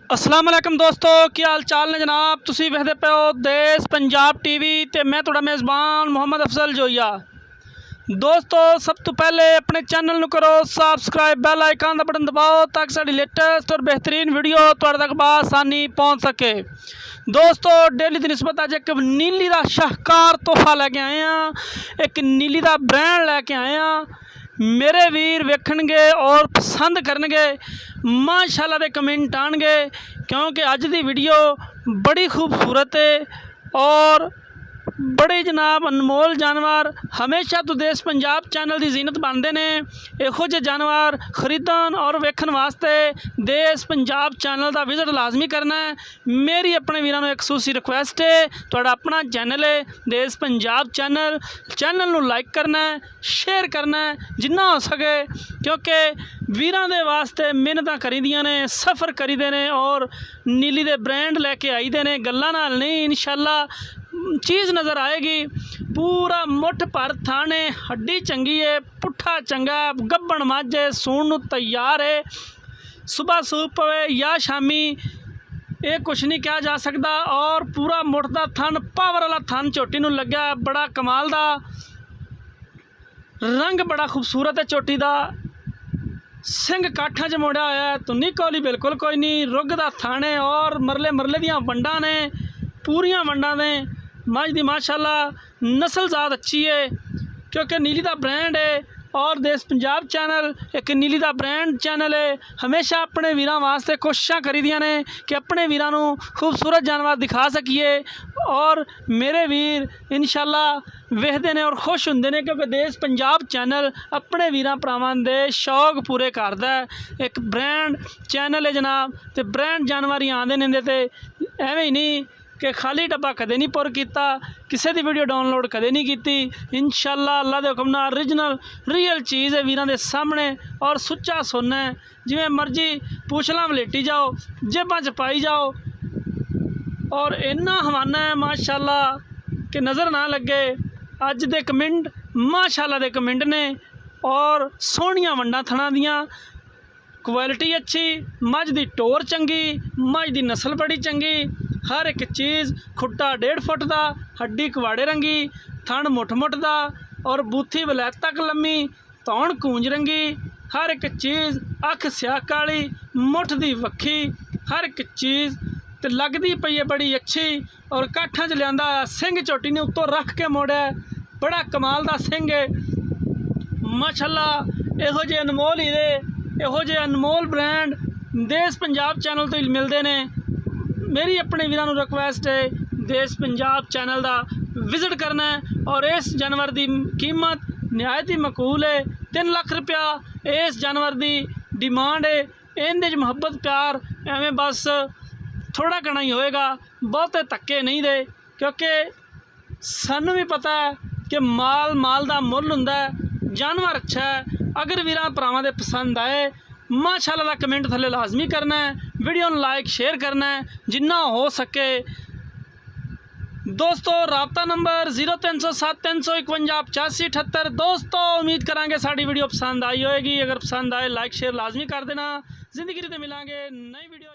अस्सलाम वालेकुम दोस्तों, की हाल चाल ने जनाब। तुसी वेखदे पे हो देश पंजाब टीवी ते मैं तुहाडा मेज़बान मोहम्मद अफजल जोईया। दोस्तों सब तो पहले अपने चैनल नूं करो सबसक्राइब, बैल आइकन का बटन दबाओ ताकि साडी लेटेस्ट और बेहतरीन वीडियो तुहाडे तक बआसानी पहुँच सके। दोस्तों डेली की निस्बत अज एक नीली का शाहकार तोहफा लैके आए हैं, एक नीली का ब्रांड लैके आए हैं। मेरे वीर वेखणगे और पसंद करनगे, माशाल्लाह दे कमेंट आएंगे, क्योंकि अज दी वीडियो बड़ी खूबसूरत है और बड़े जनाब अनमोल जानवर हमेशा तो देश पंजाब चैनल की जीनत बनते हैं। इहो जे जानवर खरीदन और वेखण वास्ते देश पंजाब चैनल का विजिट लाजमी करना है। मेरी अपने वीरों एक खसूसी रिक्वेस्ट है, तुहाडा अपना चैनल है देश पंजाब चैनल नूं लाइक करना है, शेयर करना है जिन्ना हो सके, क्योंकि वीरों के वास्ते मेहनत करी दियां ने, सफ़र करी दे ने और नीली दे ब्रांड लैके आई दे ने। गल्लां नाल नहीं, इंशाअल्लाह चीज़ नज़र आएगी। पूरा मुठ भर थाने, हड्डी चंगी है, पुट्ठा चंगा, गब्बन मझ है, सूण नूं तैयार है। सुबह सूप पवे या शामी ये कुछ नहीं कहा जा सकता। और पूरा मुठ दा थन, पावर वाला थन झोटी नूं लग्या, बड़ा कमाल दा रंग, बड़ा खूबसूरत है झोटी दा। सिंह काठा च मोड़ा होया है, तुन्नी कोली बिल्कुल कोई नहीं, रुग दा थन है और मरले मरले दियां वंडां ने, पूरियां वंडां ने। मझ दी माशाल्लाह नस्ल ज़ात अच्छी है, क्योंकि नीली दा ब्रांड है और देश पंजाब चैनल एक नीली दा ब्रांड चैनल है। हमेशा अपने वीरां वास्ते कोशिशां करी दियां ने कि अपने वीरां नूं खूबसूरत जानवर दिखा सकीए और मेरे वीर इंशाअल्लाह वेखदे ने और खुश हुंदे ने, क्योंकि देश पंजाब चैनल अपने वीरां भरावां दे शौक पूरे करदा है। एक ब्रांड चैनल है जनाब, ते ब्रांड जानवर ही आंदे ने ते एवें ही नहीं कि खाली डब्बा कदे नहीं पुर किया, किसी की वीडियो डाउनलोड कदे नहीं की। इंशाअल्लाह अल्लाह के हुक्म नाल ओरिजिनल रियल चीज़ है वीरां दे सामने और सुच्चा सुनना है। जिवें मर्जी पूछला वलेटी जाओ, जेबां च पाई जाओ और इन्ना हवाना है माशाअल्लाह कि नज़र ना लगे। अज दे कमेंट माशाअल्लाह दे कमेंट ने और सोहणियां वंडां थणां दियां, क्वालिटी अच्छी, मझ दी टोर चंगी, मझ दी नस्ल बड़ी चंगी, हर एक चीज़। खुट्टा 1.5 फुट का, हड्डी कवाड़े रंगी, थन मुठ मुठ दा और बूथी वलैत तक लम्मी, तौण कूंज रंगी, हर एक चीज़। अख स्याह काली, मुठ दी वक्खी, हर एक चीज़ ते लगदी पई है बड़ी अच्छी। और काठा च लियांदा सिंह झोटी ने उत्तों रख के मोड़िया, बड़ा कमाल दा सिंह है माशाअल्लाह। इहो जे अनमोल हीरे, इहो जे अनमोल ब्रांड देश पंजाब चैनल तो ही मिलते हैं। मेरी अपने वीरों को रिक्वेस्ट है देश पंजाब चैनल का विजिट करना है। और इस जानवर की कीमत नहायत ही मकूल है, 3 लाख रुपया इस जानवर की डिमांड है। इनदे मुहब्बत प्यार एवें बस थोड़ा घना ही होएगा, बहुते धक्के नहीं दे, क्योंकि सानू भी पता है कि माल का मुल हुंदा है। जानवर अच्छा है, अगर वीरां भरावां दे पसंद आए माशाअल्लाह कमेंट थले लाजमी करना है, वीडियो लाइक शेयर करना है जिन्ना हो सके। दोस्तों राबता नंबर 0307 351 8578। दोस्तों उम्मीद करांगे साड़ी वीडियो पसंद आई होएगी। अगर पसंद आए लाइक शेयर लाजमी कर देना। जिंदगी ते मिलांगे नई वीडियो।